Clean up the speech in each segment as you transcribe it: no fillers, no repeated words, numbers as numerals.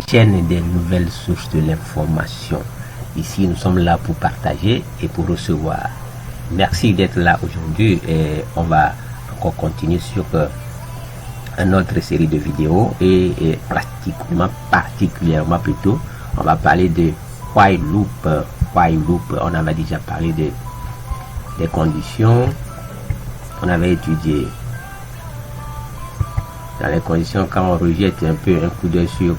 chaîne des nouvelles sources de l'information. Ici, nous sommes là pour partager et pour recevoir. Merci d'être là aujourd'hui et on va encore continuer sur une autre série de vidéos et particulièrement plutôt, on va parler de while loop. While loop, on avait déjà parlé des conditions. On avait étudié dans les conditions quand on rejette un peu un coup d'œil sur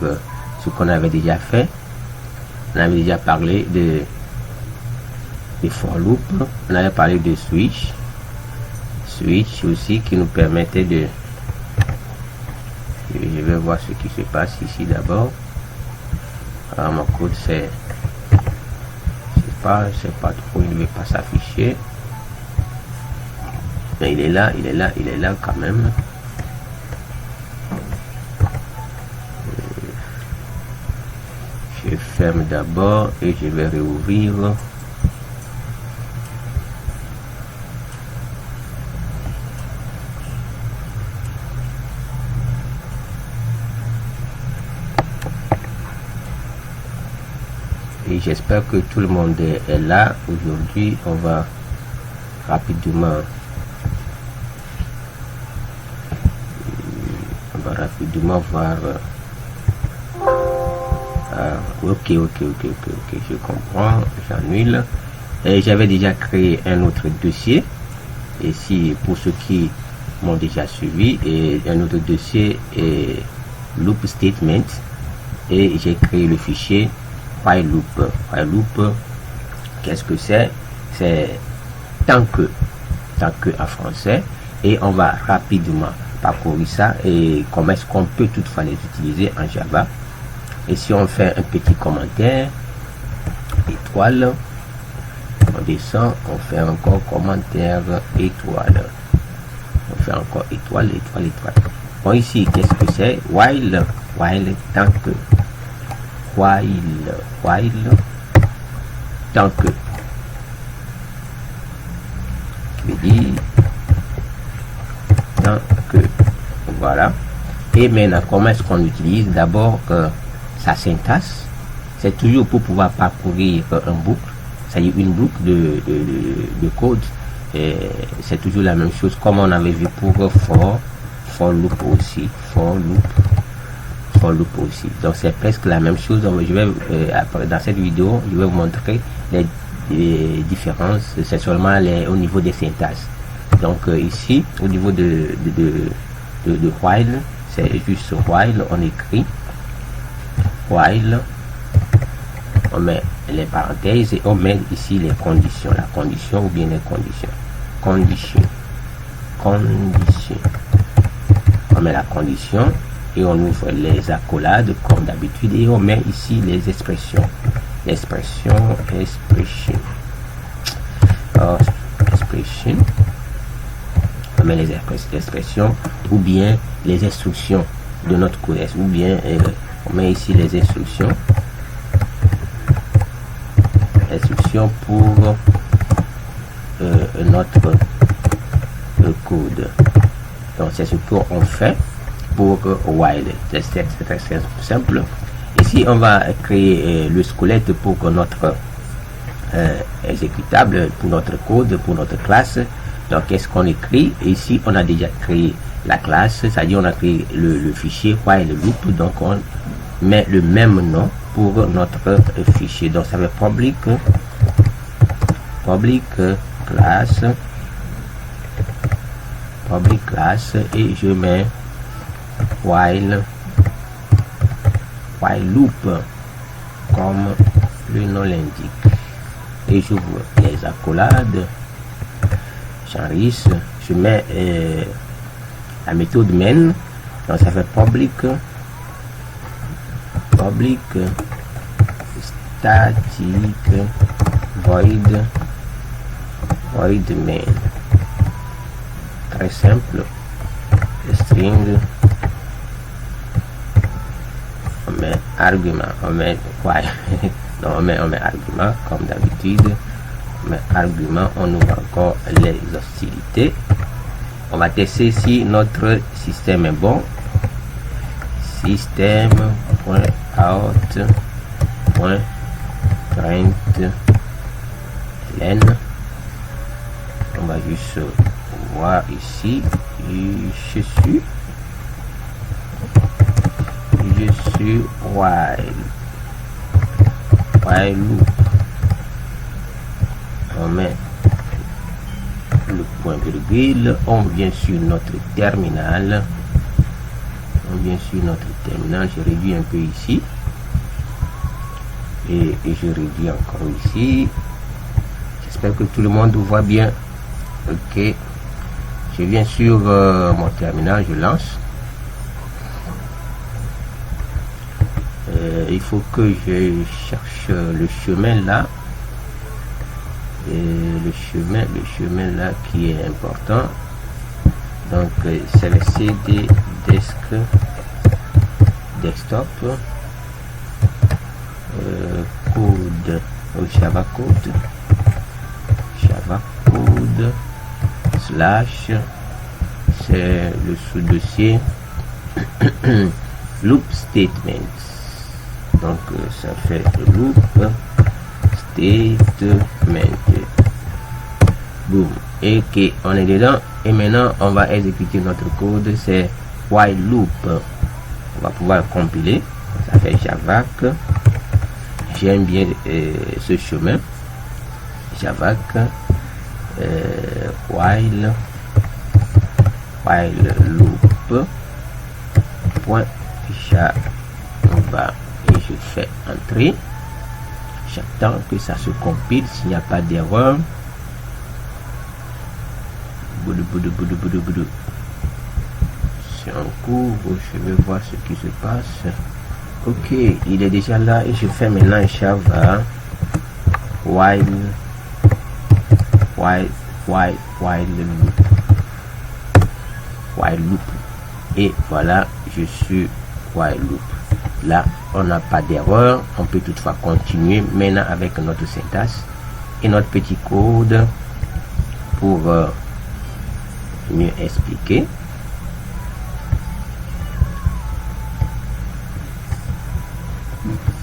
ce qu'on avait déjà fait. On avait déjà parlé de for loop, on avait parlé de switch aussi qui nous permettait de, je vais voir ce qui se passe ici d'abord. Alors mon code c'est pas trop, il ne veut pas s'afficher, mais il est là quand même. Je ferme d'abord et je vais réouvrir. Et j'espère que tout le monde est là. Aujourd'hui, on va rapidement voir. Ok, je comprends, j'annule. Et j'avais déjà créé un autre dossier. Et si pour ceux qui m'ont déjà suivi, et un autre dossier est loop statement. Et j'ai créé le fichier while loop. While loop, qu'est-ce que c'est? C'est tant que en français. Et on va rapidement parcourir ça et comment est-ce qu'on peut toutefois les utiliser en Java. Et si on fait un petit commentaire, étoile, on descend, on fait encore commentaire, étoile, on fait encore étoile. Bon, ici, qu'est-ce que c'est? While tant que, while tant que, je dis tant que, voilà. Et maintenant, comment est-ce qu'on utilise? D'abord, sa syntaxe, c'est toujours pour pouvoir parcourir un boucle, c'est-à-dire une boucle de code. C'est toujours la même chose comme on avait vu pour for loop aussi, for loop aussi. Donc c'est presque la même chose. Donc, je vais après dans cette vidéo, je vais vous montrer les différences. C'est seulement au niveau des syntaxes. Donc ici, au niveau de while, c'est juste while, on écrit while, on met les parenthèses et on met ici les conditions, la condition ou bien les conditions. On met la condition et on ouvre les accolades comme d'habitude et on met ici les expressions. On met les expressions ou bien les instructions de notre code, ou bien on met ici les instructions pour notre code. Donc c'est ce qu'on fait pour while. C'est très simple. Ici on va créer le squelette pour notre exécutable, pour notre code, pour notre classe. Donc qu'est-ce qu'on écrit? Ici on a déjà créé la classe, c'est-à-dire on a créé le fichier while loop, donc on met le même nom pour notre fichier. Donc ça fait public class et je mets while loop comme le nom l'indique et j'ouvre les accolades, j'enregistre, je mets la méthode main. Donc ça fait public static void main. Très simple. String, on met argument, on met quoi? Non, on met argument comme d'habitude. On met argument, on ouvre encore les hostilités. On va tester si notre système est bon. système.out.println. On va juste voir ici, je suis while loop. On met le point virgule, on vient sur notre terminal. Je réduis un peu ici et je réduis encore ici. J'espère que tout le monde voit bien. Ok, je viens sur mon terminal, je lance. Il faut que je cherche le chemin là. Le chemin là qui est important. Donc c'est le CD desktop code Java code slash, c'est le sous-dossier loop statements. Donc ça fait loop statement. Boom. Et que on est dedans. Et maintenant on va exécuter notre code. C'est while loop. On va pouvoir compiler. Ça fait Javac. J'aime bien ce chemin. Javac. While loop point Java. Et je fais entrer. J'attends que ça se compile. S'il n'y a pas d'erreur, c'est en cours. Je vais voir ce qui se passe. Ok, il est déjà là et je fais maintenant Java while loop. Et voilà, je suis while loop. Là, on n'a pas d'erreur. On peut toutefois continuer maintenant avec notre syntaxe et notre petit code pour mieux expliquer.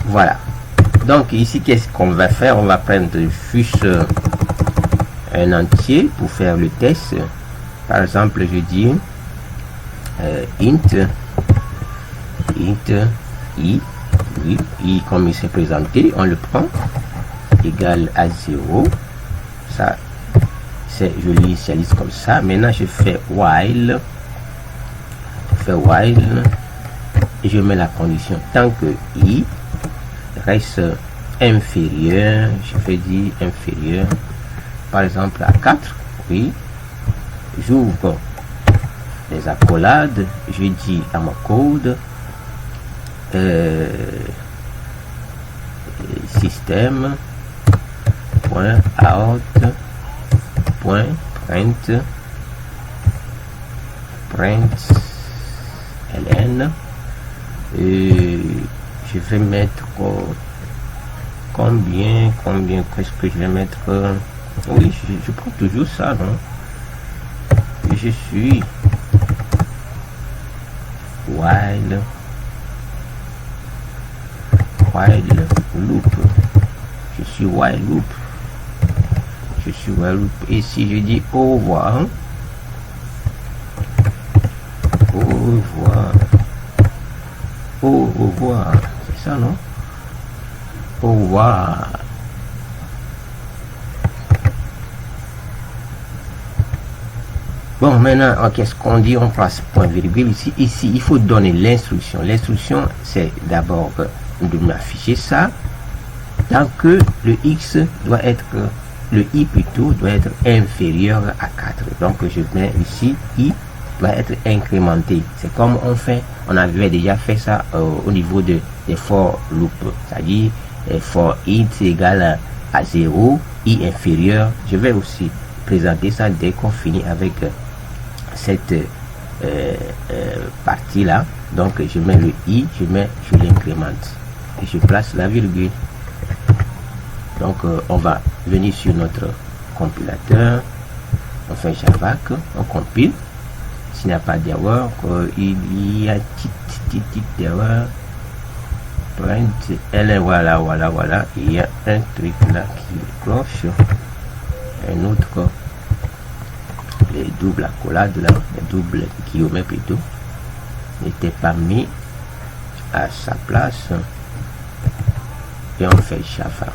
Voilà. Donc ici, qu'est-ce qu'on va faire? On va prendre juste un entier pour faire le test. Par exemple, je dis int i comme il s'est présenté, on le prend égal à 0. Ça, c'est, je l'initialise comme ça. Maintenant, je fais while et je mets la condition tant que i reste inférieur. Je fais dire inférieur, par exemple à 4. Oui, j'ouvre les accolades, je dis à mon code système.out.println et je vais mettre combien qu'est-ce que je vais mettre? Oui, je prends toujours ça, non? Je suis while loop. Je suis while loop. Et si je dis au revoir, c'est ça, non? Au revoir. Bon, maintenant, qu'est-ce qu'on dit? On passe point virgule ici. Ici, il faut donner l'instruction. L'instruction, c'est d'abord de m'afficher ça, tant que le x doit être, le i plutôt, doit être inférieur à 4. Donc, je mets ici, i doit être incrémenté. C'est comme on avait déjà fait ça au niveau des for loop. C'est-à-dire, for int égale à 0, i inférieur. Je vais aussi présenter ça dès qu'on finit avec cette partie là. Donc je mets le i, je l'incrémente et je place la virgule. Donc on va venir sur notre compilateur, on fait Javac, on compile. S'il n'y a pas d'erreur, il y a petite d'erreur. Print L1, voilà. Il y a un truc là qui cloche. Un autre, les doubles accolades là, les doubles kilomètres plutôt, n'était pas mis à sa place. Et on fait Java.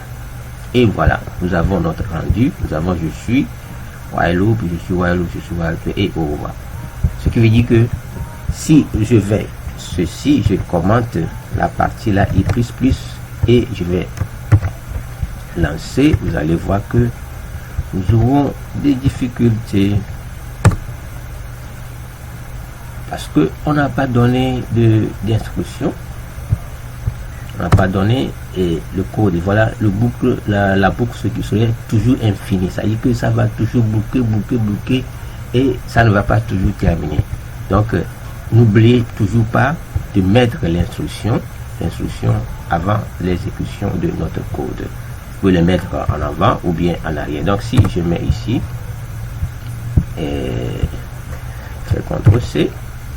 Et voilà, nous avons notre rendu. Nous avons je suis while loop, et au revoir. Ce qui veut dire que si je vais ceci, je commente la partie là i++ et je vais lancer, vous allez voir que nous aurons des difficultés parce que on n'a pas donné d'instruction, on n'a pas donné le code. Voilà le boucle, la boucle ce qui serait toujours infinie, ça dit que ça va toujours boucler et ça ne va pas toujours terminer. Donc n'oubliez toujours pas de mettre l'instruction avant l'exécution de notre code. Vous pouvez le mettre en avant ou bien en arrière. Donc si je mets ici et je fais CTRL-C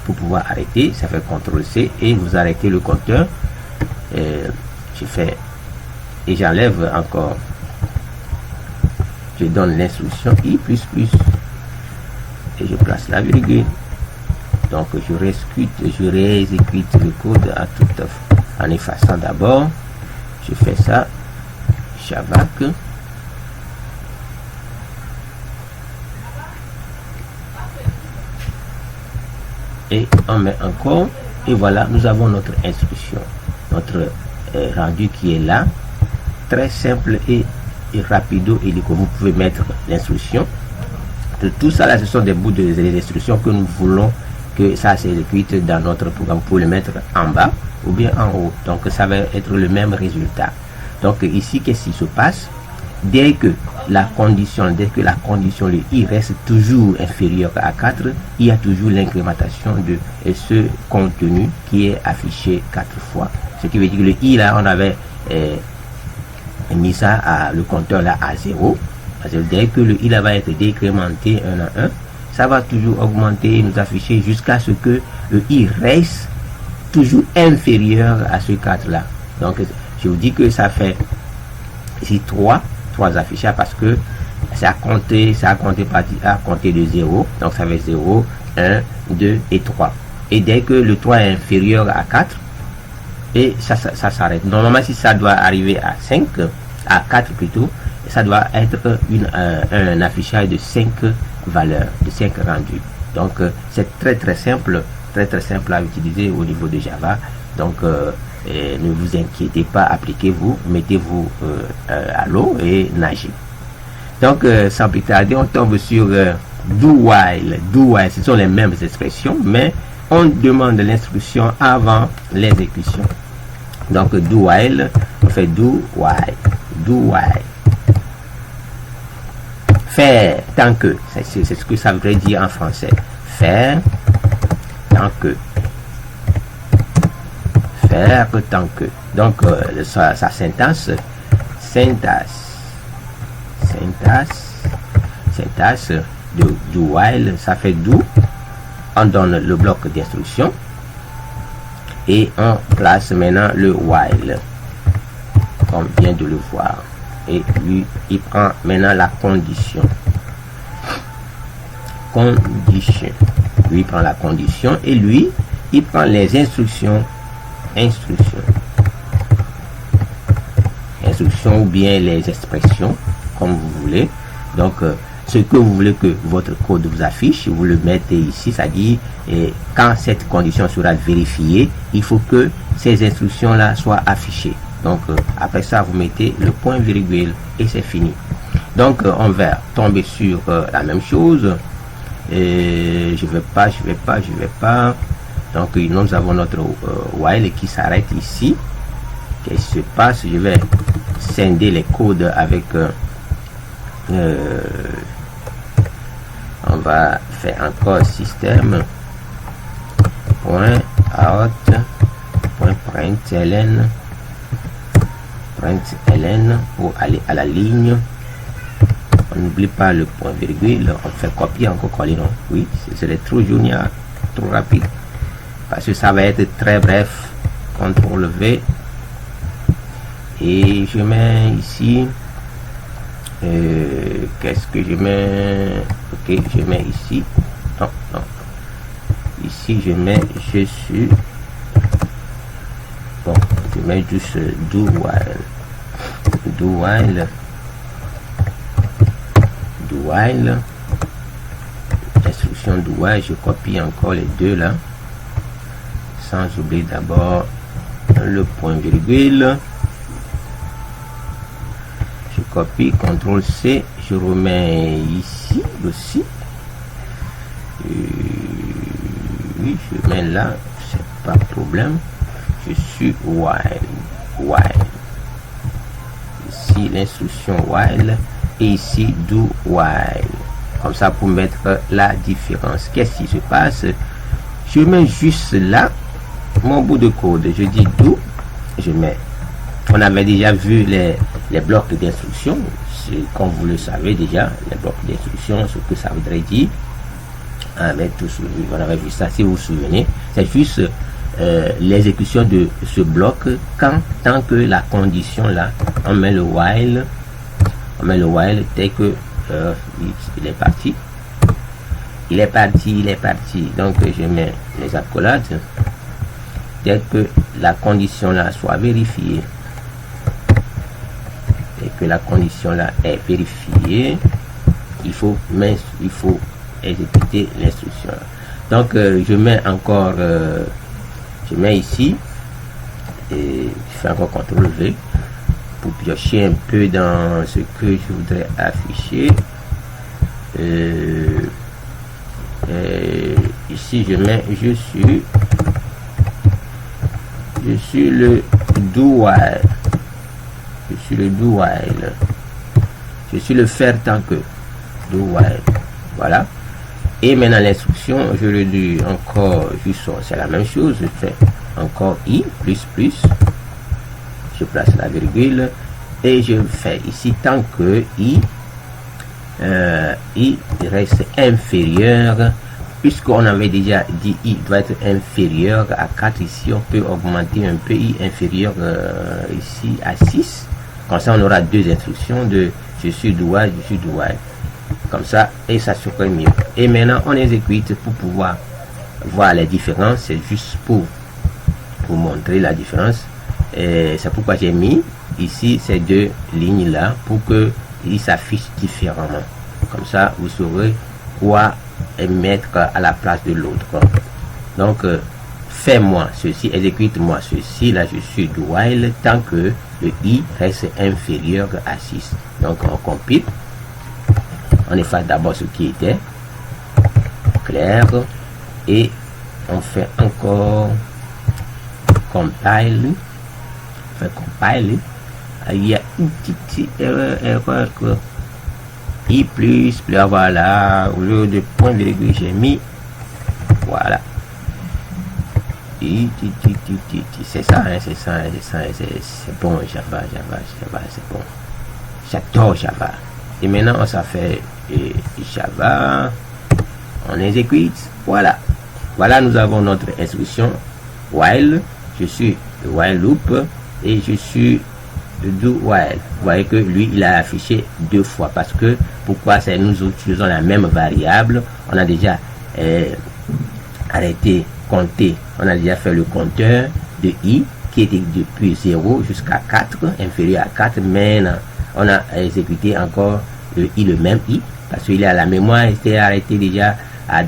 pour pouvoir arrêter, ça fait CTRL-C et vous arrêtez le compteur. Je fais et j'enlève encore, je donne l'instruction i++ et je place la virgule. Donc je réexécute le code en effaçant d'abord. Je fais ça, Javac, et on met encore, et voilà, nous avons notre instruction, notre rendu qui est là, très simple et rapido, et que vous pouvez mettre l'instruction. Tout ça là, ce sont des bouts des instructions que nous voulons que ça s'exécute dans notre programme. Pour le mettre en bas ou bien en haut, donc ça va être le même résultat. Donc ici, qu'est-ce qui se passe? Dès que la condition le i reste toujours inférieur à 4, il y a toujours l'incrémentation de ce contenu qui est affiché 4 fois. Ce qui veut dire que le i là, on avait mis ça à le compteur là à 0. Dès que le i là va être décrémenté 1 à 1, ça va toujours augmenter et nous afficher jusqu'à ce que le i reste toujours inférieur à ce 4 là. Donc je vous dis que ça fait ici 3 affichages parce que c'est à compter de 0. Donc ça fait 0, 1, 2 et 3. Et dès que le 3 est inférieur à 4, et ça s'arrête. Normalement, si ça doit arriver à 5, à 4 plutôt, ça doit être un affichage de 5 valeurs, de 5 rendus. Donc c'est très simple à utiliser au niveau de Java. Donc ne vous inquiétez pas, appliquez-vous, mettez-vous à l'eau et nagez. Donc sans plus tarder, on tombe sur do while, ce sont les mêmes expressions, mais on demande l'instruction avant l'exécution. Donc do while, on fait do while. Faire tant que, c'est ce que ça voudrait dire en français. Faire tant que. Faire tant que. Donc sa syntaxe de do while, ça fait do. On donne le bloc d'instruction et on place maintenant le while comme vient de le voir. Et lui, il prend maintenant la condition. Lui prend la condition et lui, il prend les instructions ou bien les expressions, comme vous voulez. Donc, ce que vous voulez que votre code vous affiche, vous le mettez ici, c'est-à-dire quand cette condition sera vérifiée, il faut que ces instructions-là soient affichées. Donc après ça, vous mettez le point virgule et c'est fini. Donc on va tomber sur la même chose. Et je vais pas. Donc nous avons notre while qui s'arrête ici. Qu'est-ce qui se passe? Je vais scinder les codes avec on va faire encore système point out point println pour aller à la ligne. On n'oublie pas le point virgule, on fait copier, encore coller, non? Oui, c'est trop junior, trop rapide. parce que ça va être très bref. CTRL V et je mets ici qu'est-ce que je mets? Ok, je mets ici, non, ici je mets je suis, bon, je mets juste do while, instruction do while, je copie encore les deux là, sans oublier d'abord le point virgule. Je copie, CTRL C, je remets ici aussi. Oui, je mets là, c'est pas de problème. Je suis while. Ici l'instruction while et ici do while. Comme ça pour mettre la différence. Qu'est-ce qui se passe? Je mets juste là mon bout de code. Je dis do, je mets. On avait déjà vu les blocs d'instruction, comme vous le savez déjà, les blocs d'instruction, ce que ça voudrait dire. On avait vu ça, si vous vous souvenez. C'est juste l'exécution de ce bloc tant que la condition là, on met le while dès que il est parti. Donc je mets les accolades dès que la condition là soit vérifiée. Et que la condition là est vérifiée, il faut exécuter l'instruction. Donc je mets encore je mets ici et je fais encore CTRL V pour piocher un peu dans ce que je voudrais afficher. Ici je mets je suis le do while. Je suis le do while. Je suis le faire tant que do while. Voilà. Et maintenant l'instruction, je le dis encore juste, c'est la même chose. Je fais encore i plus. Je place la virgule et je fais ici tant que i reste inférieur. Puisqu'on avait déjà dit i doit être inférieur à 4, ici on peut augmenter un peu i inférieur ici à 6. Comme ça on aura deux instructions de je suis do while, comme ça, et ça serait mieux. Et maintenant on exécute pour pouvoir voir les différences. C'est juste pour vous montrer la différence. Et c'est pourquoi j'ai mis ici ces deux lignes là pour que il s'affiche différemment. Comme ça vous saurez quoi mettre à la place de l'autre. Donc fais-moi ceci, exécute-moi ceci. Là je suis do while tant que le i reste inférieur à 6. Donc on compile, on efface d'abord ce qui était clair et on fait encore compile. Il y a une petite erreur que i plus, voilà, au lieu de point virgule j'ai mis, voilà, c'est ça, c'est bon. Java, c'est bon. J'adore Java. Et maintenant ça fait Java, on exécute, voilà, nous avons notre instruction while. Je suis le while loop et je suis do while. Vous voyez que lui il a affiché deux fois parce que pourquoi? C'est nous utilisons la même variable. On a déjà arrêté compter, on a déjà fait le compteur de i qui était depuis 0 jusqu'à 4, inférieur à 4. Maintenant on a exécuté encore le i, le même i, parce qu'il a la mémoire était arrêté déjà à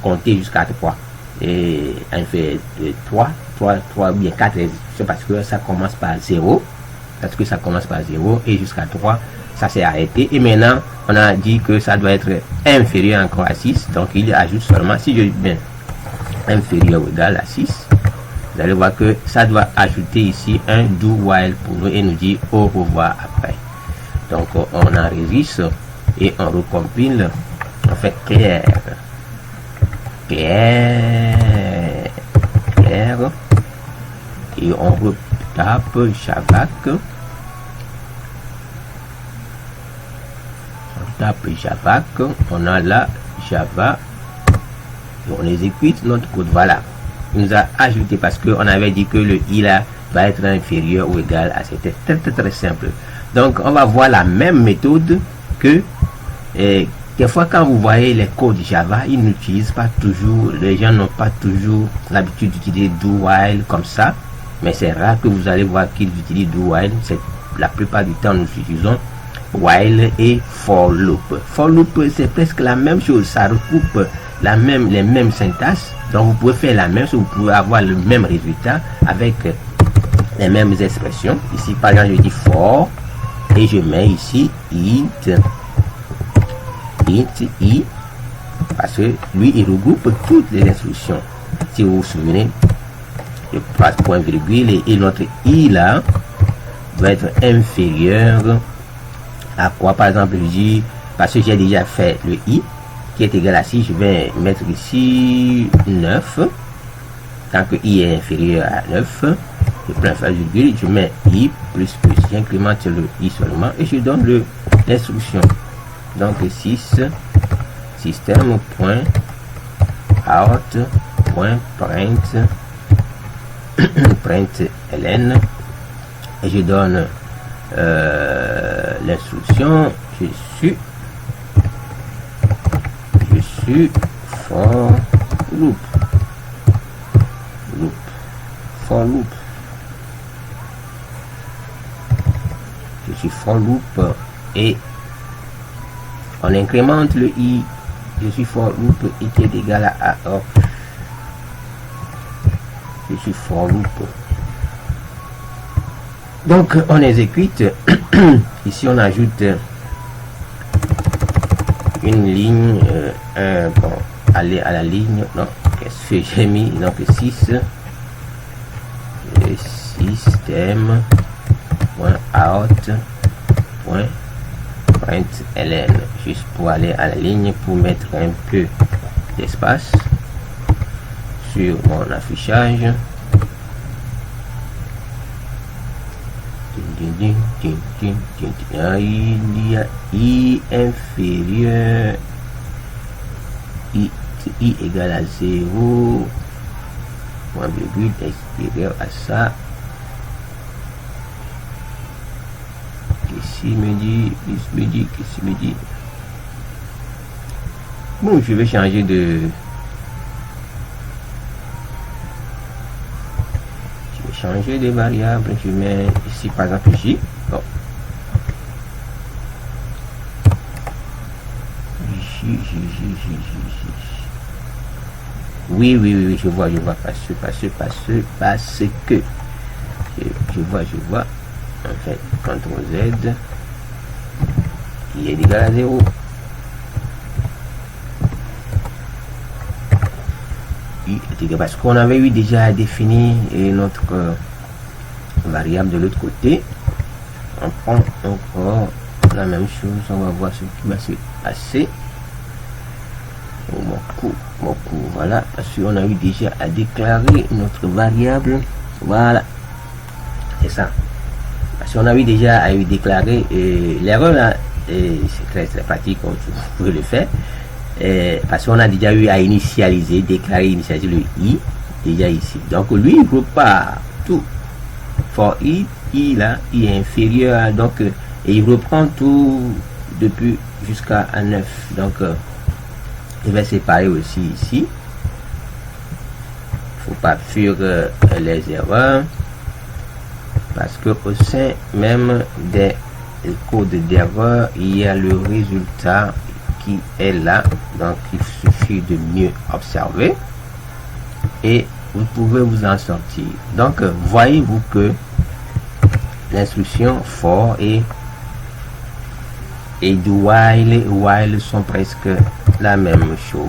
compter jusqu'à 3 et on fait 3 ou bien 4 exécutions parce que ça commence par 0. Et jusqu'à 3 ça s'est arrêté. Et maintenant on a dit que ça doit être inférieur encore à 6, donc il ajoute seulement, si je dis bien inférieur ou égal à 6, vous allez voir que ça doit ajouter ici un do while pour nous et nous dire au revoir après. Donc on enregistre et on recompile, on fait clair et on retape Javac, on a là Java et on exécute notre code. Voilà, il nous a ajouté parce qu'on avait dit que le i là va être inférieur ou égal à cette. C'est très simple. Donc on va voir la même méthode que des fois quand vous voyez les codes Java, ils n'utilisent pas toujours, les gens n'ont pas toujours l'habitude d'utiliser do while comme ça, mais c'est rare que vous allez voir qu'ils utilisent do while. C'est la plupart du temps nous utilisons while et for loop. For loop c'est presque la même chose, ça recoupe les mêmes syntaxes, donc vous pouvez faire la même chose, vous pouvez avoir le même résultat avec les mêmes expressions. Ici par exemple je dis for et je mets ici int i, parce que lui il regroupe toutes les instructions. Si vous vous souvenez, je passe point virgule et notre i là doit être inférieur à quoi? Par exemple je dis, parce que j'ai déjà fait le i qui est égal à 6, je vais mettre ici 9. Tant que i est inférieur à 9, je prends la virgule, je mets i plus, j'incrémente le i seulement et je donne l'instruction. Donc 6 système.out.print println et je donne l'instruction je suis for loop for loop, je suis for loop et on incrémente le i, je suis for loop i qui est égal à a, je suis for loop. Donc on exécute. Ici on ajoute une ligne, bon, aller à la ligne, non, qu'est-ce que j'ai mis, donc 6 système.out.println, juste pour aller à la ligne, pour mettre un peu d'espace sur mon affichage. Il y a i inférieur i égale à 0, point virgule extérieur à ça. Qu'est-ce qu'il me dit? Qu'est-ce qu'il me dit? Bon, je vais changer de... changer des variables. Je mets ici par exemple j. Bon. Oui, je vois, parce que je vois, en fait, CTRL Z, qui est égal à 0. Parce qu'on avait eu déjà défini notre variable de l'autre côté. On prend encore la même chose, on va voir ce qui va se passer. Mon coup, voilà, parce qu'on a eu déjà à déclarer notre variable. Voilà, c'est ça. Parce qu'on a eu déjà à déclarer l'erreur là, c'est très pratique, comme vous pouvez le faire. Parce qu'on a déjà eu à initialiser, déclarer, initialiser le i déjà ici. Donc lui il repart tout. For i là, i est inférieur à, donc et il reprend tout depuis jusqu'à 9. Donc il va séparer aussi ici. Faut pas fuir les erreurs parce que au sein même des codes d'erreur il y a le résultat qui est là, donc il suffit de mieux observer et vous pouvez vous en sortir. Donc voyez-vous que l'instruction for et do while sont presque la même chose,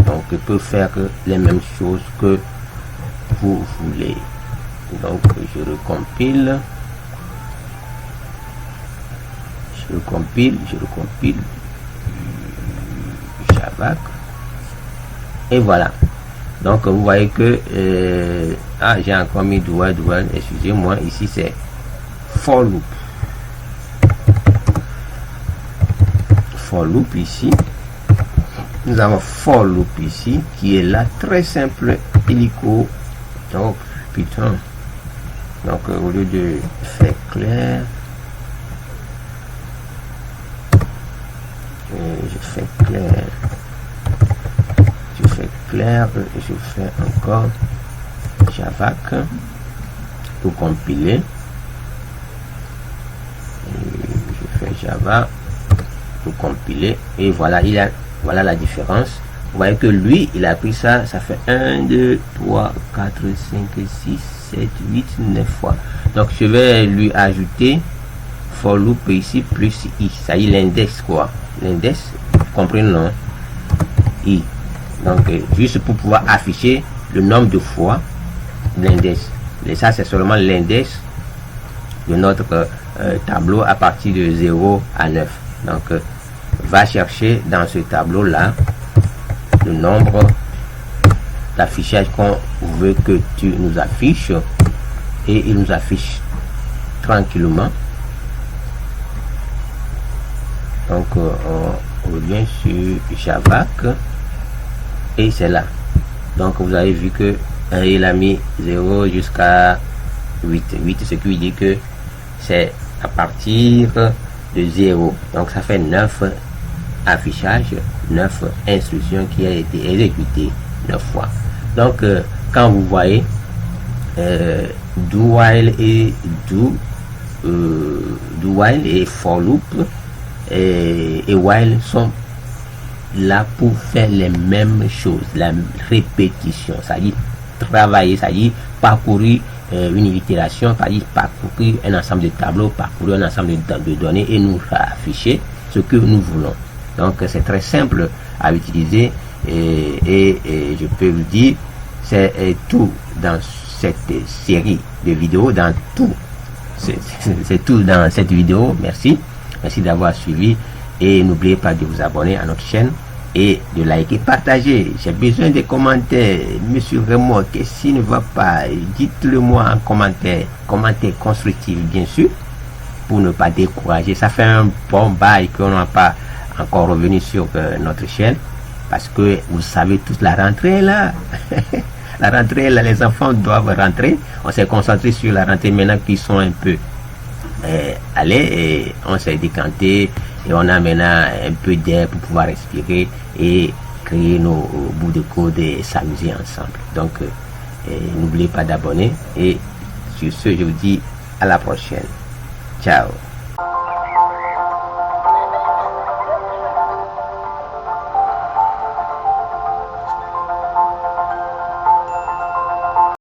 donc il peut faire les mêmes choses que vous voulez. Donc je recompile Java et voilà. Donc vous voyez que j'ai encore mis double, excusez-moi, ici c'est for loop ici. nous avons for loop ici qui est là, très simple, hélico. Donc putain, donc au lieu de faire clair, je fais clair, je fais encore javac pour compiler. Je fais java pour compiler et voilà, voilà la différence. Vous voyez que lui il a pris ça fait 1 2 3 4 5 6 7 8 9 fois. Donc je vais lui ajouter for loop ici plus i, ça y est l'index quoi, l'index, vous comprenez non, i. Donc juste pour pouvoir afficher le nombre de fois l'index, et ça c'est seulement l'index de notre tableau à partir de 0 à 9. Donc va chercher dans ce tableau là le nombre d'affichage qu'on veut que tu nous affiches, et il nous affiche tranquillement. Donc on revient sur javac et c'est là. Donc vous avez vu que il a mis 0 jusqu'à 8, ce qui veut dire que c'est à partir de 0. Donc ça fait 9 affichages, 9 instructions qui a été exécutées 9 fois. Donc quand vous voyez do while et do while et for loop et while sont là pour faire les mêmes choses, la répétition, c'est-à-dire travailler, c'est-à-dire parcourir une itération, c'est-à-dire parcourir un ensemble de tableaux, parcourir un ensemble de données et nous afficher ce que nous voulons. Donc c'est très simple à utiliser et je peux vous dire, c'est tout dans cette série de vidéos, dans tout, c'est tout dans cette vidéo. Merci d'avoir suivi et n'oubliez pas de vous abonner à notre chaîne et de liker, partager. J'ai besoin des commentaires. Monsieur Raymond, qu'est-ce qui ne va pas? Dites-le moi en commentaire constructif bien sûr, pour ne pas décourager. Ça fait un bon bail qu'on n'a pas encore revenu sur notre chaîne, parce que vous savez toute la rentrée là. La rentrée là, les enfants doivent rentrer. On s'est concentré sur la rentrée maintenant qu'ils sont un peu allés, et on s'est décanté et on a maintenant un peu d'air pour pouvoir respirer et créer nos bouts de code et s'amuser ensemble. Donc n'oubliez pas d'abonner, et sur ce je vous dis à la prochaine. Ciao.